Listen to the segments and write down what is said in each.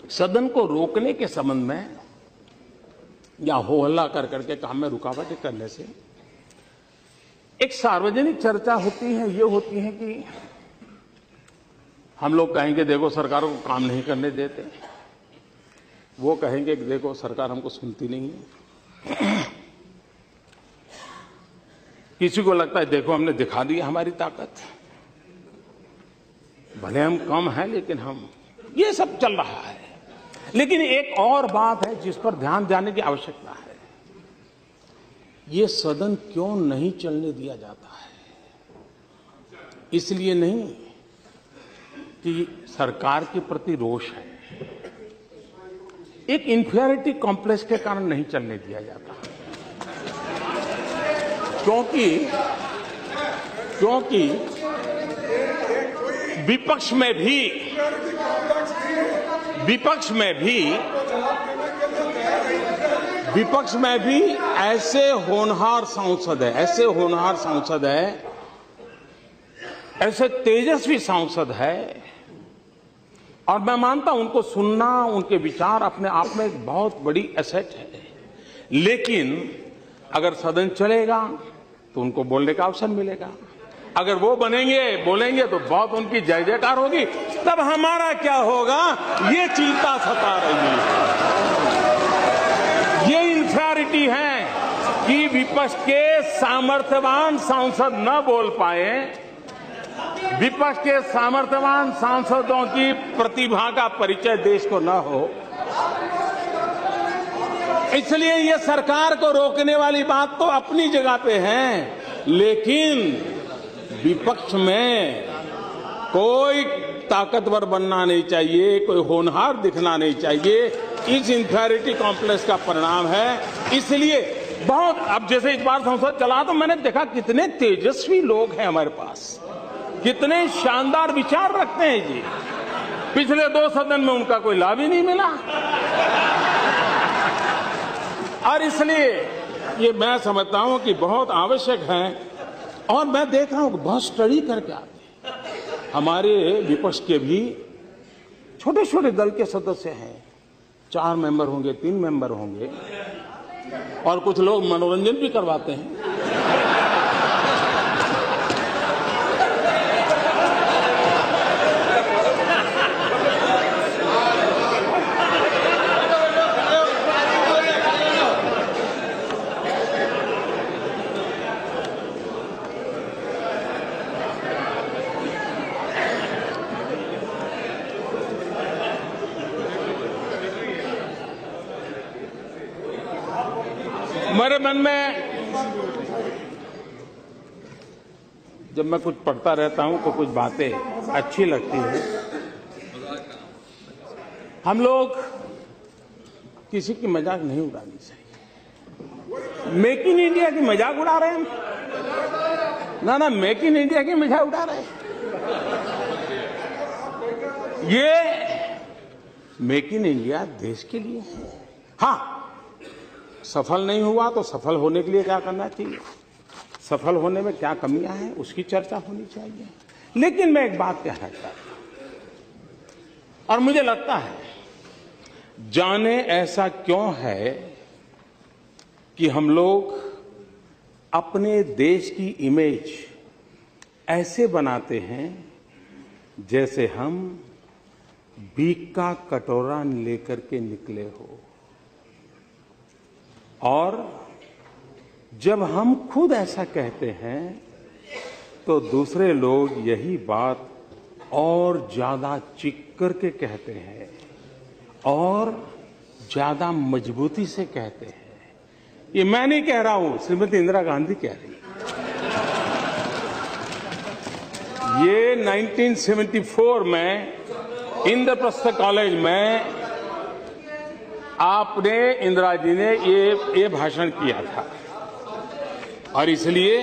सदन को रोकने के संबंध में या हो हल्ला कर करके काम में रुकावटें करने से एक सार्वजनिक चर्चा होती है, ये होती है कि हम लोग कहेंगे देखो सरकारों को काम नहीं करने देते, वो कहेंगे कि देखो सरकार हमको सुनती नहीं है। किसी को लगता है देखो हमने दिखा दी हमारी ताकत, भले हम कम हैं लेकिन हम, ये सब चल रहा है। लेकिन एक और बात है जिस पर ध्यान देने की आवश्यकता है, ये सदन क्यों नहीं चलने दिया जाता है? इसलिए नहीं कि सरकार के प्रति रोष है, एक इंफीरियरिटी कॉम्प्लेक्स के कारण नहीं चलने दिया जाता, क्योंकि विपक्ष में भी ऐसे होनहार सांसद है, ऐसे तेजस्वी सांसद है, और मैं मानता हूं उनको सुनना, उनके विचार अपने आप में एक बहुत बड़ी एसेट है। लेकिन अगर सदन चलेगा तो उनको बोलने का अवसर मिलेगा, अगर वो बोलेंगे तो बहुत उनकी जय जयकार होगी, तब हमारा क्या होगा ये चिंता सता रही है। ये इंफीरियरिटी है कि विपक्ष के सामर्थ्यवान सांसद न बोल पाए, विपक्ष के सामर्थ्यवान सांसदों की प्रतिभा का परिचय देश को न हो, इसलिए ये सरकार को रोकने वाली बात तो अपनी जगह पे है, लेकिन विपक्ष में कोई ताकतवर बनना नहीं चाहिए, कोई होनहार दिखना नहीं चाहिए। इस इंफीरियरिटी कॉम्प्लेक्स का परिणाम है। इसलिए बहुत, अब जैसे इस बार संसद चला तो मैंने देखा कितने तेजस्वी लोग हैं हमारे पास, कितने शानदार विचार रखते हैं जी। पिछले 2 सदन में उनका कोई लाभ ही नहीं मिला, और इसलिए ये मैं समझता हूं कि बहुत आवश्यक है। और मैं देख रहा हूं कि बहुत स्टडी करके आते हैं हमारे विपक्ष के भी, छोटे छोटे दल के सदस्य हैं, 4 मेंबर होंगे, 3 मेंबर होंगे, और कुछ लोग मनोरंजन भी करवाते हैं। मेरे मन में जब मैं कुछ पढ़ता रहता हूं तो कुछ बातें अच्छी लगती हैं। हम लोग किसी की मजाक नहीं उड़ानी चाहिए। मेक इन इंडिया की मजाक उड़ा रहे हैं ना, मेक इन इंडिया की मजाक उड़ा रहे हैं। ये मेक इन इंडिया देश के लिए है। हाँ, सफल नहीं हुआ तो सफल होने के लिए क्या करना चाहिए, सफल होने में क्या कमियां हैं उसकी चर्चा होनी चाहिए। लेकिन मैं एक बात कहना चाहता हूं, और मुझे लगता है जाने ऐसा क्यों है कि हम लोग अपने देश की इमेज ऐसे बनाते हैं जैसे हम भीख का कटोरा लेकर के निकले हो, और जब हम खुद ऐसा कहते हैं तो दूसरे लोग यही बात और ज्यादा चीख करके कहते हैं और ज्यादा मजबूती से कहते हैं। ये मैं नहीं कह रहा हूं, श्रीमती इंदिरा गांधी कह रही है। ये 1974 में इंद्रप्रस्थ कॉलेज में आपने, इंदिरा जी ने ये भाषण किया था, और इसलिए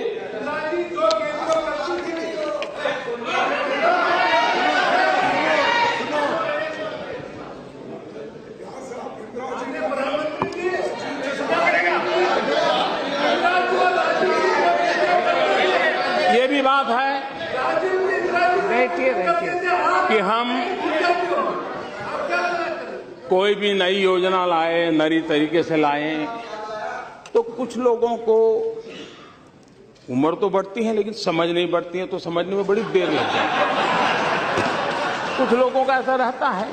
ये भी बात है कि हम कोई भी नई योजना लाए, नई तरीके से लाए, तो कुछ लोगों को उम्र तो बढ़ती है लेकिन समझ नहीं बढ़ती है, तो समझने में बड़ी देर लग जाती है। कुछ लोगों का ऐसा रहता है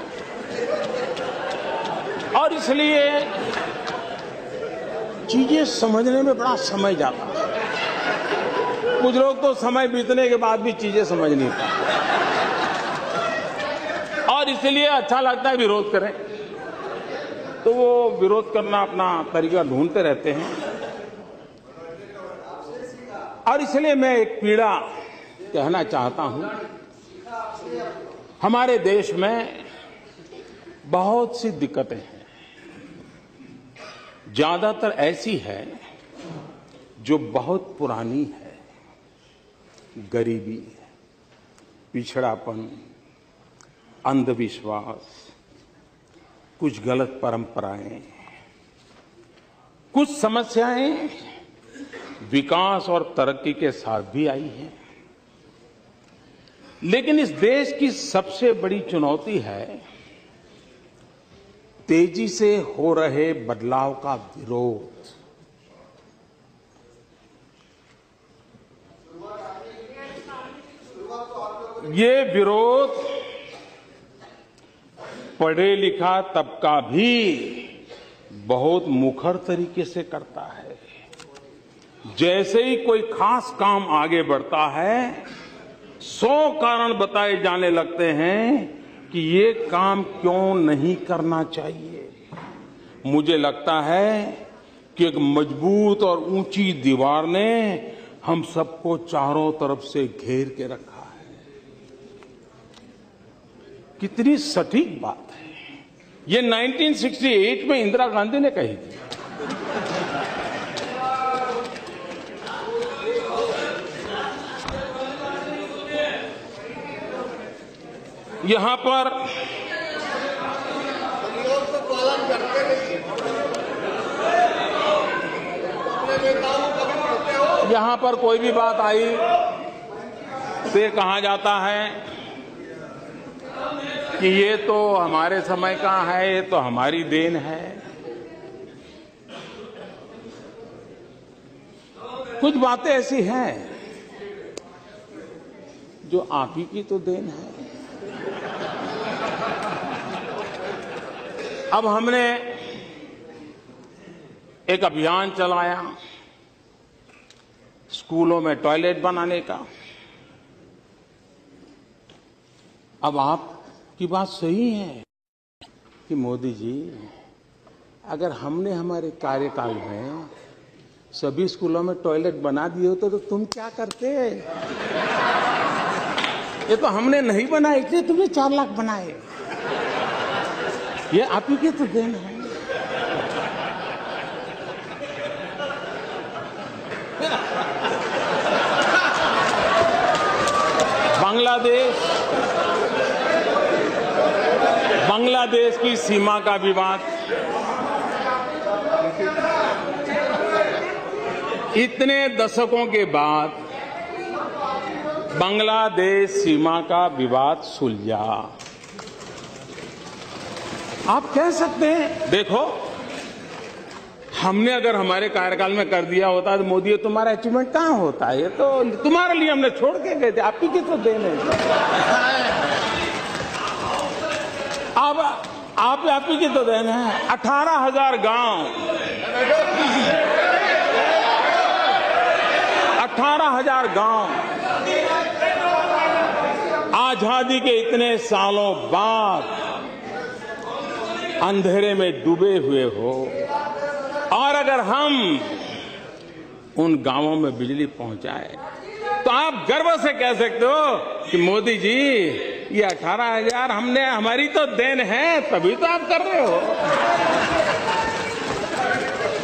और इसलिए चीजें समझने में बड़ा समय जाता है। कुछ लोग तो समय बीतने के बाद भी चीजें समझ नहीं पाते और इसलिए अच्छा लगता है विरोध करें, तो वो विरोध करना अपना तरीका ढूंढते रहते हैं। और इसलिए मैं एक पीड़ा कहना चाहता हूं। हमारे देश में बहुत सी दिक्कतें हैं, ज्यादातर ऐसी है जो बहुत पुरानी है। गरीबी, पिछड़ापन, अंधविश्वास, कुछ गलत परंपराएं, कुछ समस्याएं विकास और तरक्की के साथ भी आई हैं। लेकिन इस देश की सबसे बड़ी चुनौती है तेजी से हो रहे बदलाव का विरोध। ये विरोध पढ़े लिखा तबका भी बहुत मुखर तरीके से करता है। जैसे ही कोई खास काम आगे बढ़ता है, 100 कारण बताए जाने लगते हैं कि ये काम क्यों नहीं करना चाहिए। मुझे लगता है कि एक मजबूत और ऊंची दीवार ने हम सबको चारों तरफ से घेर के रखा है। कितनी सटीक बात है। ये 1968 में इंदिरा गांधी ने कही थी। यहां पर कोई भी बात आई तो ये कहा जाता है कि ये तो हमारे समय का है, ये तो हमारी देन है। कुछ बातें ऐसी हैं जो आप ही की तो देन है। अब हमने एक अभियान चलाया स्कूलों में टॉयलेट बनाने का। अब आपकी बात सही है कि मोदी जी, अगर हमने हमारे कार्यकाल में सभी स्कूलों में टॉयलेट बना दिए होते तो तुम क्या करते? ये तो हमने नहीं बनाए, इसलिए तुमने 4 लाख बनाए। ये आप ही की तो देन है। बांग्लादेश की सीमा का विवाद, इतने दशकों के बाद बांग्लादेश सीमा का विवाद सुलझा। आप कह सकते हैं देखो, हमने अगर हमारे कार्यकाल में कर दिया होता तो मोदी तुम्हारा अचीवमेंट कहां होता है? ये तो तुम्हारे लिए हमने छोड़ के गए थे, आप ही की तो देन है। अब आप ही की तो देन है। 18,000 गांव, 18,000 गांव आजादी के इतने सालों बाद अंधेरे में डूबे हुए हो, और अगर हम उन गांवों में बिजली पहुंचाए तो आप गर्व से कह सकते हो कि मोदी जी ये 18,000 हमने, हमारी तो देन है, तभी तो आप कर रहे हो।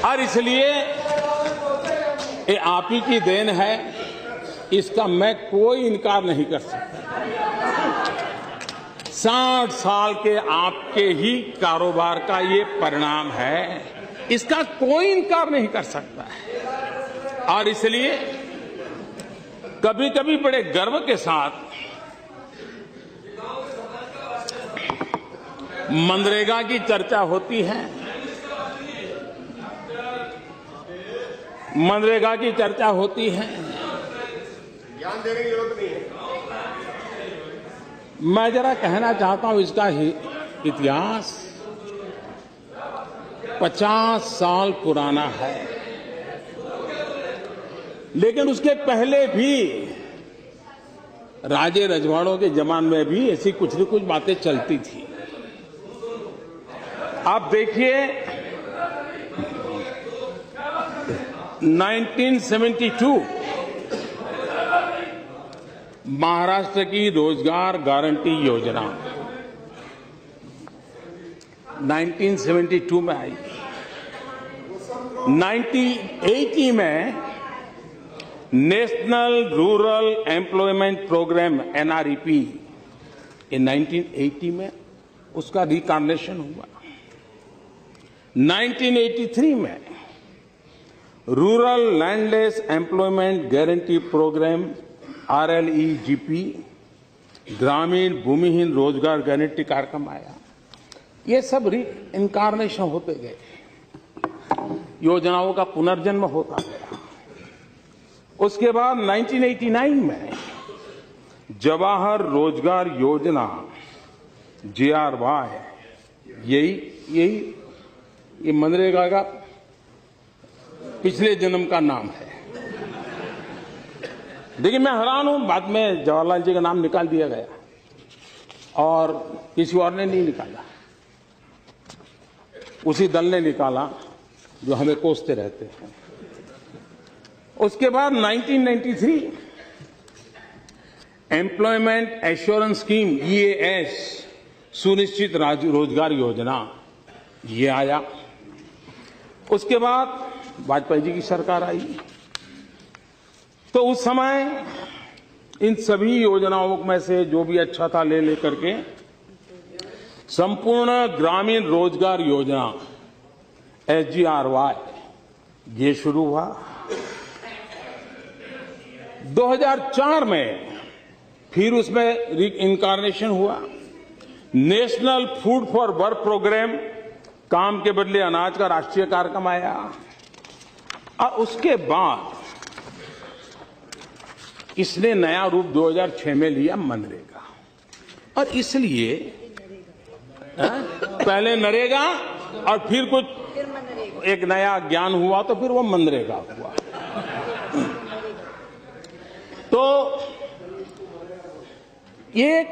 और इसलिए ये आप ही की देन है, इसका मैं कोई इनकार नहीं कर सकता। 60 साल के आपके ही कारोबार का ये परिणाम है, इसका कोई इनकार नहीं कर सकता है। और इसलिए कभी कभी बड़े गर्व के साथ मनरेगा की चर्चा होती है, मनरेगा की चर्चा होती है। ज्ञान देने की जरूरत नहीं है। मैं जरा कहना चाहता हूं इसका इतिहास 50 साल पुराना है, लेकिन उसके पहले भी राजे रजवाड़ों के जमाने में भी ऐसी कुछ न कुछ बातें चलती थी। आप देखिए 1972 महाराष्ट्र की रोजगार गारंटी योजना 1972 में आई। 1980 में national rural employment programme NREP ये 1980 में उसका रिकार्नेशन हुआ। 1983 में rural landless employment guarantee programme RLEGP ग्रामीण भूमिहीन रोजगार गारंटी कार्यक्रम आया। ये सब इनकारनेशन होते गए, योजनाओं का पुनर्जन्म होता गया। उसके बाद 1989 में जवाहर रोजगार योजना JRY ये मनरेगा का पिछले जन्म का नाम है। देखिए मैं हैरान हूं, बाद में जवाहरलाल जी का नाम निकाल दिया गया और किसी और ने नहीं निकाला, उसी दल ने निकाला जो हमें कोसते रहते हैं। उसके बाद 1993 एम्प्लॉयमेंट एश्योरेंस स्कीम EAS सुनिश्चित रोजगार योजना ये आया। उसके बाद वाजपेयी जी की सरकार आई, तो उस समय इन सभी योजनाओं में से जो भी अच्छा था ले लेकर के संपूर्ण ग्रामीण रोजगार योजना SGRY ये शुरू हुआ। 2004 में फिर उसमें इनकारनेशन हुआ। National food for work programme काम के बदले अनाज का राष्ट्रीय कार्यक्रम आया। और उसके बाद इसने नया रूप 2006 में लिया मनरेगा। और इसलिए पहले नरेगा और फिर कुछ एक नया ज्ञान हुआ तो फिर वो मनरेगा हुआ। तो ये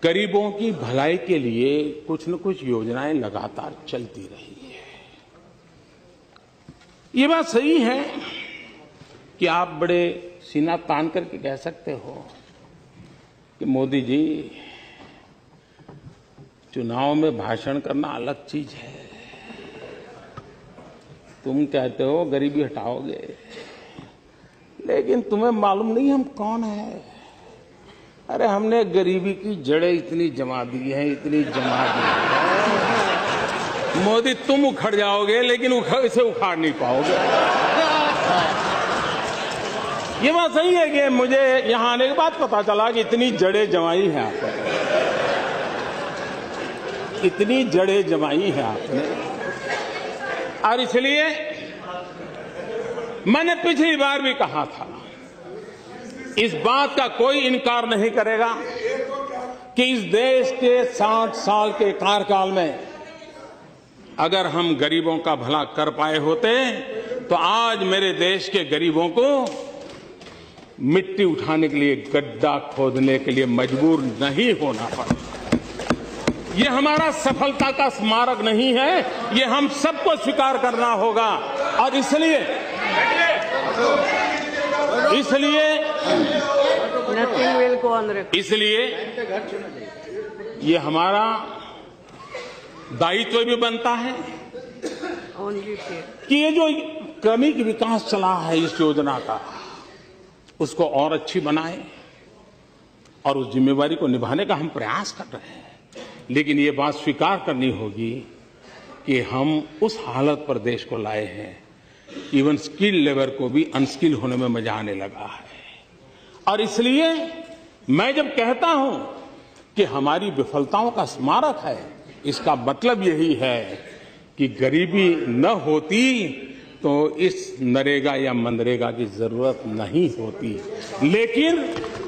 गरीबों की भलाई के लिए कुछ न कुछ योजनाएं लगातार चलती रही है। ये बात सही है कि आप बड़े सीना तान करके कह सकते हो कि मोदी जी चुनाव में भाषण करना अलग चीज है, तुम कहते हो गरीबी हटाओगे, लेकिन तुम्हें मालूम नहीं हम कौन है। अरे हमने गरीबी की जड़ें इतनी जमा दी हैं, इतनी जमा दी है। मोदी तुम उखड़ जाओगे लेकिन इसे उखाड़ नहीं पाओगे। ये बात सही है कि मुझे यहां आने के बाद पता चला कि इतनी जड़ें जमाई हैं आपने, इतनी जड़ें जमाई हैं आपने। और इसलिए मैंने पिछली बार भी कहा था, इस बात का कोई इनकार नहीं करेगा कि इस देश के 60 साल के कार्यकाल में अगर हम गरीबों का भला कर पाए होते तो आज मेरे देश के गरीबों को मिट्टी उठाने के लिए गड्ढा खोदने के लिए मजबूर नहीं होना पड़ा। ये हमारा सफलता का स्मारक नहीं है, ये हम सबको स्वीकार करना होगा। और इसलिए ये हमारा दायित्व भी बनता है कि ये जो क्रमिक विकास चला है इस योजना का, उसको और अच्छी बनाए और उस जिम्मेवारी को निभाने का हम प्रयास कर रहे हैं। लेकिन ये बात स्वीकार करनी होगी कि हम उस हालत पर देश को लाए हैं, इवन स्किल लेबर को भी अनस्किल होने में मजा आने लगा है। और इसलिए मैं जब कहता हूं कि हमारी विफलताओं का स्मारक है, इसका मतलब यही है कि गरीबी न होती तो इस नरेगा या मनरेगा की जरूरत नहीं होती। लेकिन